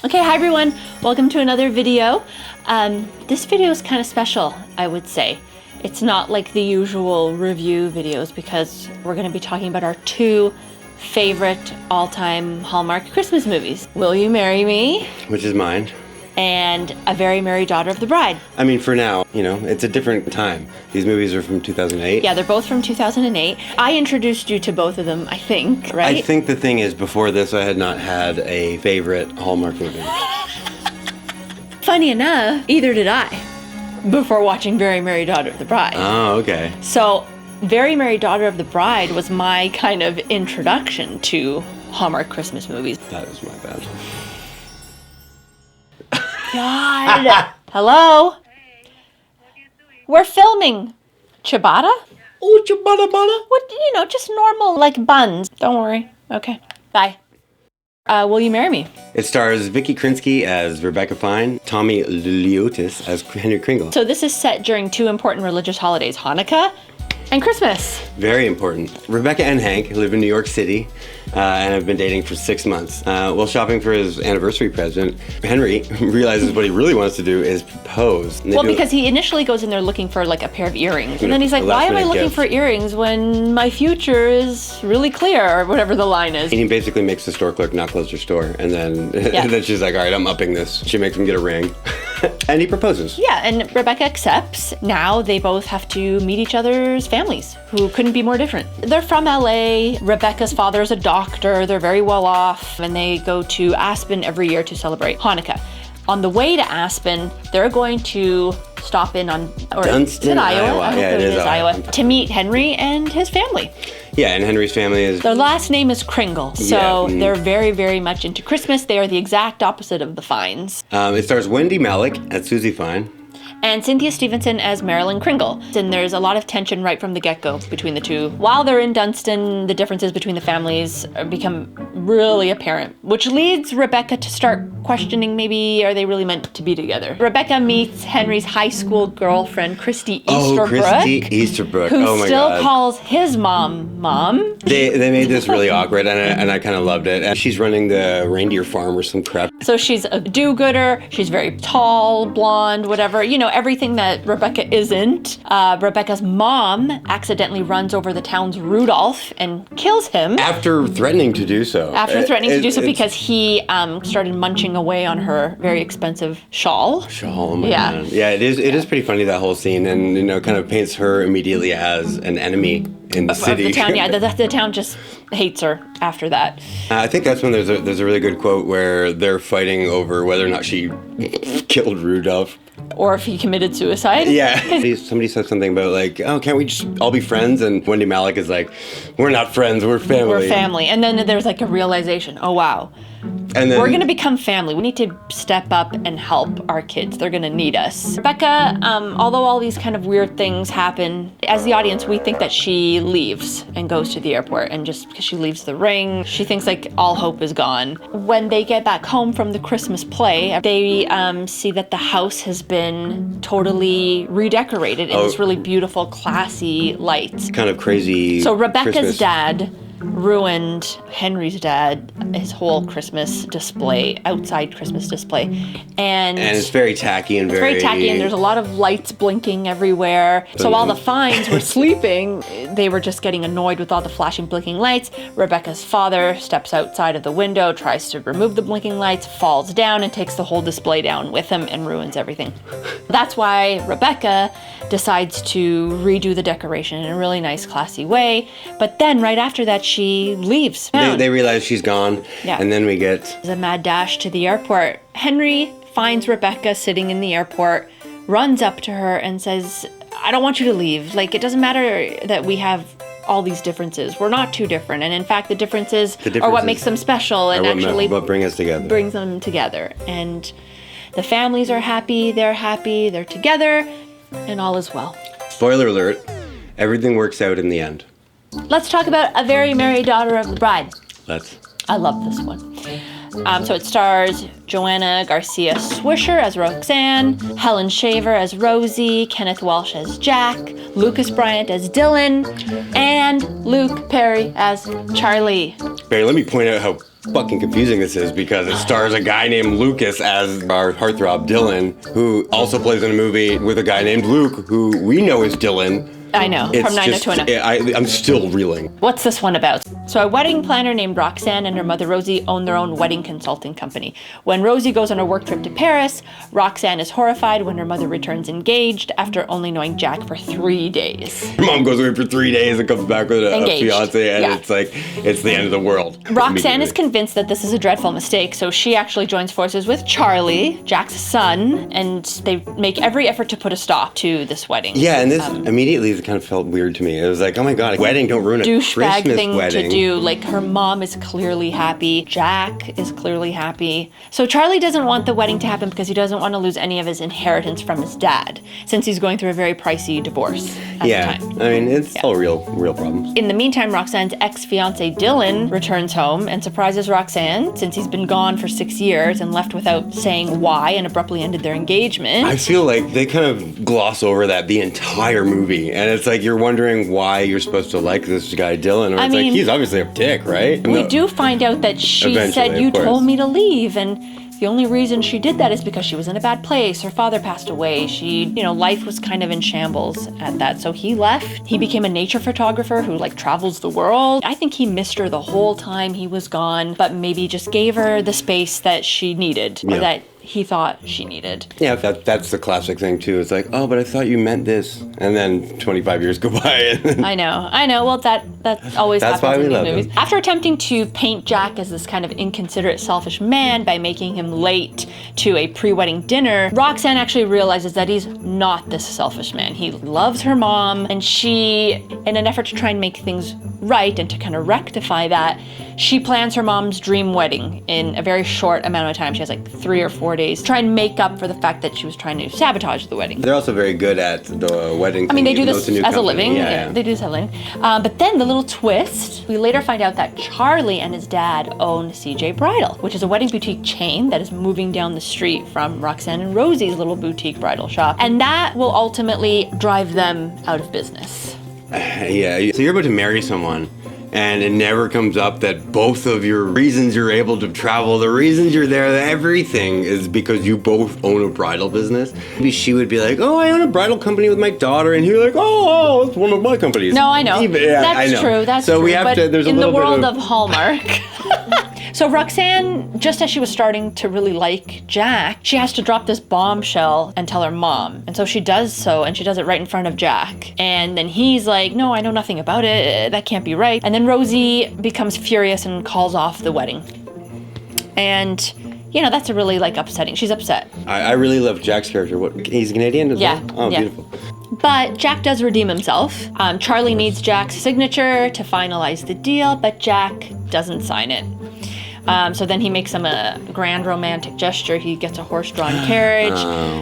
Okay, hi everyone. Welcome to another video. This video is kind of special, I would say. It's not like the usual review videos because we're going to be talking about our two favorite all-time Hallmark Christmas movies. Will You Marry Me? Which is mine. And A Very Merry Daughter of the Bride. I mean, for now, it's a different time. These movies are from 2008. Yeah, they're both from 2008. I introduced you to both of them, I think, right? I think the thing is, before this, I had not had a favorite Hallmark movie. Funny enough, either did I, before watching Very Merry Daughter of the Bride. Oh, okay. So, Very Merry Daughter of the Bride was my kind of introduction to Hallmark Christmas movies. That is my bad. God. Hello? Hey, what are you doing? We're filming. Ciabatta? Oh, ciabatta bada. What, just normal, like buns. Don't worry. Okay. Bye. Will You Marry Me? It stars Vicky Krinsky as Rebecca Fine, Tommy Liotis as Henry Kringle. So this is set during two important religious holidays, Hanukkah and Christmas. Very important. Rebecca and Hank live in New York City and have been dating for 6 months. While shopping for his anniversary present, Henry realizes what he really wants to do is propose. Well, because he initially goes in there looking for like a pair of earrings. And then he's like, why am I looking for earrings when my future is really clear, or whatever the line is. He basically makes the store clerk not close her store. And then, Yeah. and then she's like, all right, I'm upping this. She makes him get a ring. And he proposes. Yeah, and Rebecca accepts. Now they both have to meet each other's families, who couldn't be more different. They're from LA. Rebecca's father is a doctor. They're very well off, and they go to Aspen every year to celebrate Hanukkah. On the way to Aspen, they're going to stop in on Dunston, Iowa. I hope Yeah, it it is is Iowa. Iowa. To meet Henry and his family. Yeah, and Henry's family is... Their last name is Kringle, so Yeah. they're very, very much into Christmas. They are the exact opposite of the Fines. It stars Wendy Malick as Susie Fine. And Cynthia Stevenson as Marilyn Kringle. And there's a lot of tension right from the get-go between the two. While they're in Dunston, the differences between the families become really apparent, which leads Rebecca to start questioning maybe are they really meant to be together. Rebecca meets Henry's high school girlfriend, Christy Easterbrook. Oh, Christy Easterbrook. Who Oh my still God. calls his mom. They made this really awkward, and I kind of loved it. And she's running the reindeer farm or some crap. So she's a do-gooder, she's very tall, blonde, whatever, everything that Rebecca isn't. Rebecca's mom accidentally runs over the town's Rudolph and kills him. After threatening to do so. Because he started munching away on her very expensive shawl. Oh my Yeah. God. Yeah, it is pretty funny, that whole scene, and kind of paints her immediately as an enemy in the city. Of the town, yeah. The town just hates her after that. I think that's when there's a really good quote where they're fighting over whether or not she killed Rudolph. Or if he committed suicide. Yeah. Somebody said something about like, oh, can't we just all be friends? And Wendy Malick is like, we're not friends, we're family. We're family. And then there's like a realization, oh wow. And then, We're going to become family. We need to step up and help our kids. They're going to need us. Rebecca, although all these kind of weird things happen, as the audience, we think that she leaves and goes to the airport. And just because she leaves the ring, she thinks like all hope is gone. When they get back home from the Christmas play, they see that the house has been totally redecorated in this really beautiful, classy lights. kind of crazy. So Rebecca's Christmas. dad ruined Henry's dad, his whole Christmas display, outside Christmas display. And it's very tacky and very tacky, and there's a lot of lights blinking everywhere. So while the Fines were sleeping, they were just getting annoyed with all the flashing, blinking lights. Rebecca's father steps outside of the window, tries to remove the blinking lights, falls down, and takes the whole display down with him and ruins everything. That's why Rebecca decides to redo the decoration in a really nice, classy way. But then right after that, she leaves. They realize she's gone, Yeah. and then we get... There's a mad dash to the airport. Henry finds Rebecca sitting in the airport, runs up to her and says, I don't want you to leave. Like, it doesn't matter that we have all these differences. We're not too different. And in fact, the differences are what makes them special and actually what bring us together. brings them together. And the families are happy, they're together, and all is well. Spoiler alert, everything works out in the end. Let's talk about A Very Merry Daughter of the Bride. Let's... I love this one. So it stars Joanna Garcia Swisher as Roxanne, Helen Shaver as Rosie, Kenneth Walsh as Jack, Lucas Bryant as Dylan, and Luke Perry as Charlie. Barry, let me point out how fucking confusing this is because it stars a guy named Lucas as our heartthrob Dylan, who also plays in a movie with a guy named Luke, who we know is Dylan. I know, from 90210. I'm still reeling. What's this one about? So a wedding planner named Roxanne and her mother Rosie own their own wedding consulting company. When Rosie goes on a work trip to Paris, Roxanne is horrified when her mother returns engaged after only knowing Jack for 3 days. Her mom goes away for 3 days and comes back with a fiance, and yeah. It's like, it's the end of the world. Roxanne is convinced that this is a dreadful mistake, so she actually joins forces with Charlie, Jack's son, and they make every effort to put a stop to this wedding. Yeah, and this immediately kind of felt weird to me. It was like, oh my god, a wedding, don't ruin a douchebag Christmas thing wedding. to do. Like, her mom is clearly happy. Jack is clearly happy. So Charlie doesn't want the wedding to happen because he doesn't want to lose any of his inheritance from his dad, since he's going through a very pricey divorce at the time. I mean, it's all real problems. In the meantime, Roxanne's ex-fiance Dylan returns home and surprises Roxanne, since he's been gone for 6 years and left without saying why and abruptly ended their engagement. I feel like they kind of gloss over that the entire movie, and it's like you're wondering why you're supposed to like this guy Dylan, or it's like he's obviously a dick, right? We do find out that she said, you told me to leave, and the only reason she did that is because she was in a bad place. Her father passed away. Life was kind of in shambles at that. So he left. He became a nature photographer who travels the world. I think he missed her the whole time he was gone, but maybe just gave her the space that she needed, or that he thought she needed. Yeah, that's the classic thing too. It's like, oh, but I thought you meant this, and then 25 years go by. I know. Well, that always that's happens in why we these love movies. him. After attempting to paint Jack as this kind of inconsiderate, selfish man by making him late to a pre-wedding dinner, Roxanne actually realizes that he's not this selfish man. He loves her mom, and she, in an effort to try and make things right and to kind of rectify that, she plans her mom's dream wedding in a very short amount of time. She has 3 or 4 days to try and make up for the fact that she was trying to sabotage the wedding. They're also very good at the wedding. I mean, they do this as a living. Yeah. They do this as a living. But then the little twist, we later find out that Charlie and his dad own CJ Bridal, which is a wedding boutique chain that is moving down the street from Roxanne and Rosie's little boutique bridal shop. And that will ultimately drive them out of business. Yeah, so you're about to marry someone, and it never comes up that both of your reasons you're able to travel, the reasons you're there, everything is because you both own a bridal business. Maybe she would be like, oh, I own a bridal company with my daughter, and you're like, oh, it's one of my companies. No, I know. That's true. That's so true. we have to, there's a in little the world bit of Hallmark. So Roxanne, just as she was starting to really like Jack, she has to drop this bombshell and tell her mom. And so she does so, and she does it right in front of Jack. And then he's like, no, I know nothing about it. That can't be right. And then Rosie becomes furious and calls off the wedding. And, that's a really, upsetting. She's upset. I really love Jack's character. What, he's Canadian as well? Oh, yeah. beautiful. But Jack does redeem himself. Charlie needs Jack's signature to finalize the deal, but Jack doesn't sign it. So then he makes him a grand romantic gesture. He gets a horse-drawn carriage,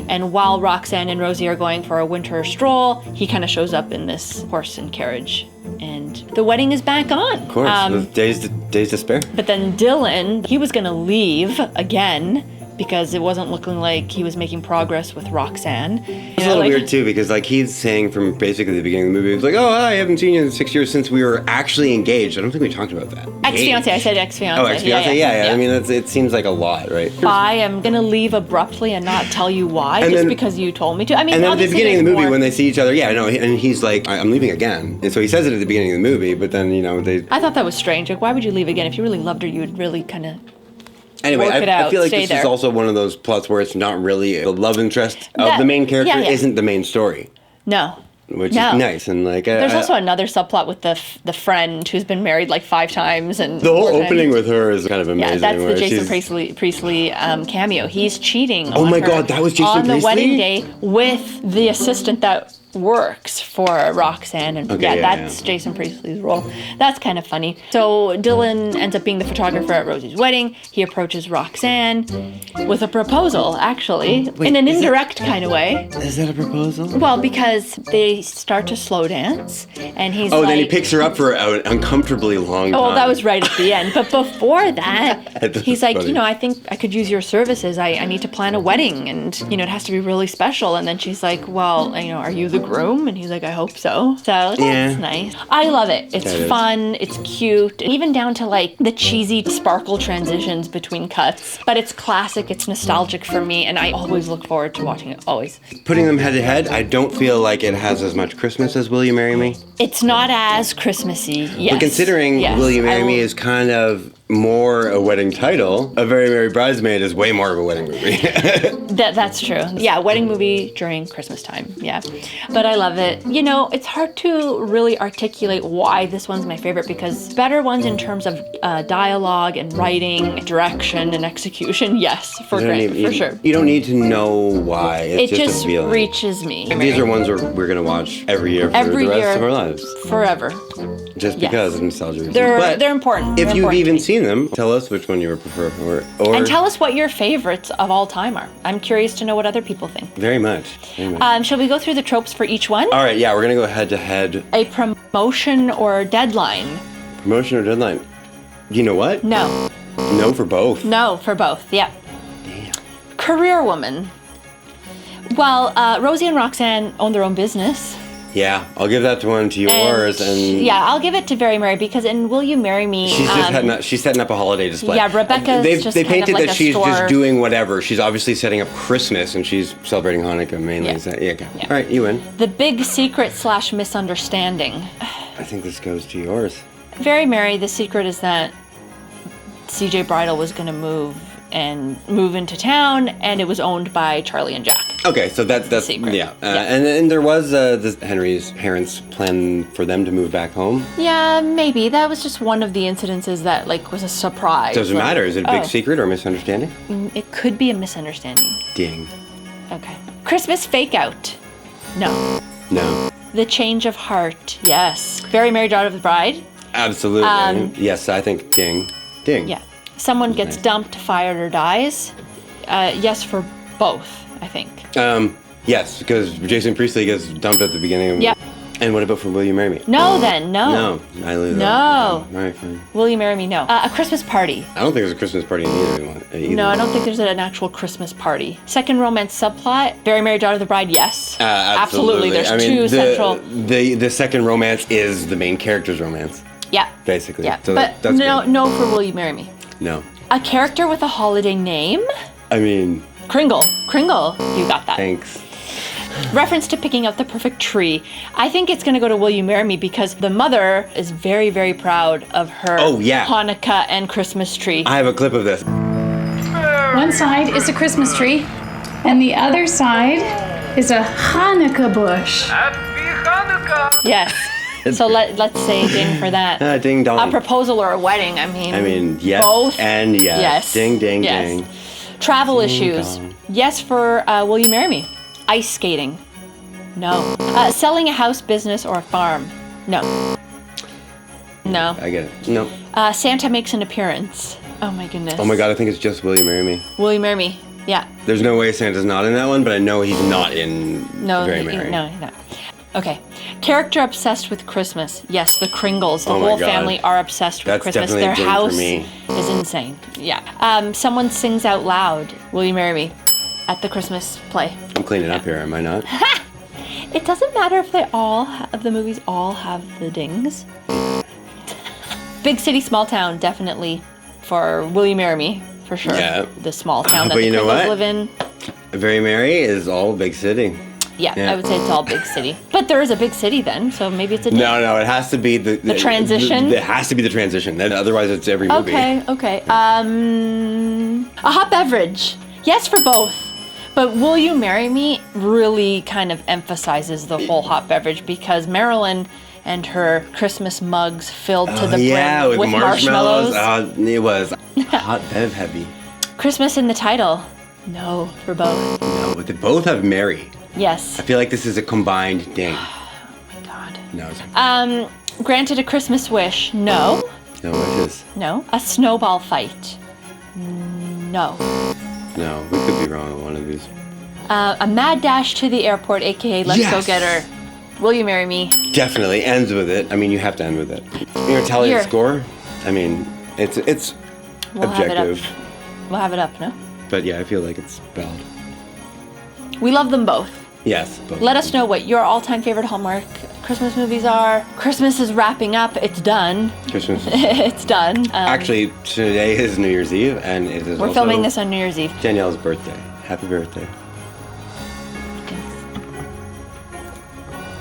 and while Roxanne and Rosie are going for a winter stroll, he kind of shows up in this horse and carriage, and the wedding is back on. Of course, with days to spare. But then Dylan, he was gonna leave again, because it wasn't looking like he was making progress with Roxanne. It's a little weird too, because he's saying from basically the beginning of the movie, he's like, oh, I haven't seen you in 6 years since we were actually engaged. I don't think we talked about that. Ex-fiance, I said ex-fiance. Oh, ex-fiance, yeah. I mean, it seems like a lot, right? I am gonna leave abruptly and not tell you why, just because you told me to. I mean, and then at the beginning of the movie, more. when they see each other, and he's like, I'm leaving again. And so he says it at the beginning of the movie, but then, they... I thought that was strange. Why would you leave again? If you really loved her, you would really kind of... Anyway, work it out, I feel like stay this there. is also one of those plots where it's not really the love interest of the main character isn't the main story. No. Which is nice. And there's also another subplot with the friend who's been married 5 times, and the whole opening with her is kind of amazing. Yeah, that's the Jason Priestley cameo. He's cheating. Oh my God, that was Jason on Priestley? the wedding day with the assistant that works for Roxanne, and that's Jason Priestley's role. That's kind of funny. So Dylan ends up being the photographer at Rosie's wedding. He approaches Roxanne with a proposal, actually, in an indirect kind of way. Is that a proposal? Well, because they start to slow dance, and he's then he picks her up for an uncomfortably long time. Oh, that was right at the end. But before that, he's like, funny. I think I could use your services. I need to plan a wedding, and, it has to be really special. And then she's like, well, are you the groom? And he's like, I hope so. So that's nice. I love it. It's fun. It's cute. Even down to like the cheesy sparkle transitions between cuts. But it's classic. It's nostalgic for me. And I always look forward to watching it. Always. Putting them head to head, I don't feel like it has as much Christmas as Will You Marry Me? It's not as Christmassy. Yes. But considering Will You Marry Me is kind of more a wedding title, A Very Merry Bridesmaid is way more of a wedding movie. That's true. Yeah, wedding movie during Christmas time. Yeah. But I love it. It's hard to really articulate why this one's my favorite, because better ones in terms of dialogue and writing, direction and execution, yes, for sure. You don't need to know why. It's it just a feeling. Reaches me. These are ones we're going to watch every year for the rest of our lives. Forever. Just because of nostalgia reasons. They're important. If you've even seen them, tell us which one you would prefer. Or and tell us what your favorites of all time are. I'm curious to know what other people think. Very much. Shall we go through the tropes for each one? All right, yeah, we're going to go head to head. A promotion or deadline? Promotion or deadline? You know what? No. No for both. No for both, yeah. Damn. Career woman. Well, Rosie and Roxanne own their own business. Yeah, I'll give that one to yours. And yeah, I'll give it to Very Merry, because in Will You Marry Me, she's setting up a holiday display. Yeah, Rebecca's they painted like that she's just doing whatever. She's obviously setting up Christmas, and she's celebrating Hanukkah mainly. Yeah. All right, you win. The big secret / misunderstanding. I think this goes to yours. Very Merry, the secret is that CJ Bridal was going to move into town, and it was owned by Charlie and Jack. Okay, so that's secret. Yeah. And there was Henry's parents' plan for them to move back home. Yeah, maybe that was just one of the incidences that was a surprise. Doesn't matter. Is it a big secret or a misunderstanding? It could be a misunderstanding. Ding. Okay. Christmas fake out. No. The change of heart. Yes. Very Merry Daughter of the Bride. Absolutely. Yes, I think ding. Yeah. Someone gets dumped, fired, or dies. Yes for both, I think. Yes, because Jason Priestley gets dumped at the beginning of. Yep. And what about for Will You Marry Me? No, then no. No, I lose. No. All right, fine. Will You Marry Me? No. A Christmas party. I don't think there's a Christmas party in either one. No, I don't think there's an actual Christmas party. Second romance subplot. Very Merry Daughter of the Bride. Yes. Absolutely. There's two central. The second romance is the main character's romance. Yeah. Basically. Yeah. So but that's no, good. no for Will You Marry Me? No. A character with a holiday name. I mean. Kringle. You got that. Thanks. Reference to picking out the perfect tree. I think it's going to go to Will You Marry Me, because the mother is very, very proud of her Hanukkah and Christmas tree. I have a clip of this. One side is a Christmas tree, and the other side is a Hanukkah bush. Happy Hanukkah! Yes. So let's say ding for that. Ding dong. A proposal or a wedding, I mean yes. Both. And yes. Yes. Ding, ding, yes. ding. Travel Ding issues. dong. Yes for Will You Marry Me? Ice skating. No. Selling a house, business, or a farm. No. I get it. No. Santa makes an appearance. Oh my goodness. Oh my god, I think it's just Will You Marry Me. Will You Marry Me? Yeah. There's no way Santa's not in that one, but I know he's not in Very Merry. No, he's not. Okay. Character obsessed with Christmas. Yes, the Kringles. The Oh my whole God. family are obsessed with That's Christmas. definitely a Their ding for house me. is insane. Yeah. Someone sings out loud. Will You Marry Me? At the Christmas play. I'm cleaning up here, am I not? It doesn't matter if the movies all have the dings. Big city, small town, definitely for Will You Marry Me, for sure. Yeah. The small town that But the you know Kringles what? live in. Very Merry is all big city. Yeah, Yeah. I would say it's all big city. But there is a big city then, so maybe it's a ding. No, it has to be the transition? It has to be the transition. Then otherwise, it's every movie. Okay. A hot beverage. Yes for both. But Will You Marry Me really kind of emphasizes the whole hot beverage, because Marilyn and her Christmas mugs filled to the brim with marshmallows. It was hot bev heavy. Christmas in the title. No for both. No, but they both have Mary. Yes. I feel like this is a combined thing. God. No. It's Granted a Christmas wish? No. no wishes. No. A snowball fight? No. No, we could be wrong on one of these. A mad dash to the airport, aka let's go Yes. get her. Will you marry me? Definitely ends with it. I mean, you have to end with it. You're gonna tell you the Here. score? I mean, it's We'll objective. have it up. We'll have it up, no? But yeah, I feel like it's valid. We love them both. Yes. Both. Let us know what your all-time favorite Hallmark Christmas movies are. Christmas is wrapping up. It's done. Christmas. It's done. Actually, today is New Year's Eve, and it is We're also filming this on New Year's Eve. Danielle's birthday. Happy birthday.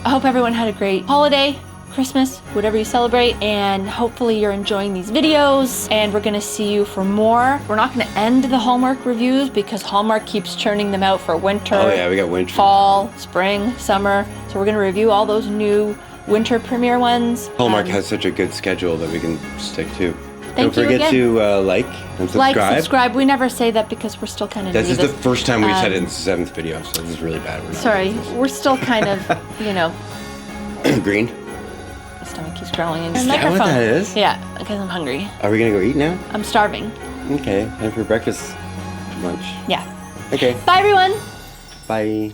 I hope everyone had a great holiday, Christmas, whatever you celebrate, and hopefully you're enjoying these videos, and we're gonna see you for more. We're not gonna end the Hallmark reviews because Hallmark keeps churning them out for winter, Oh yeah, we got winter. fall, spring, summer. So we're gonna review all those new winter premiere ones. Hallmark has such a good schedule that we can stick to. Thank Don't you forget again. to like and subscribe. Like, subscribe. We never say that because we're still kind of This new is to the first time we've said it in Um, the 7th video, so this is really bad. We're not Sorry, we're still kind of, you know, Green. my stomach keeps growling into Is the that what microphone. that is? Yeah, because I'm hungry. Are we gonna go eat now? I'm starving. Okay, time for breakfast, lunch. Yeah. Okay, Bye, everyone. bye.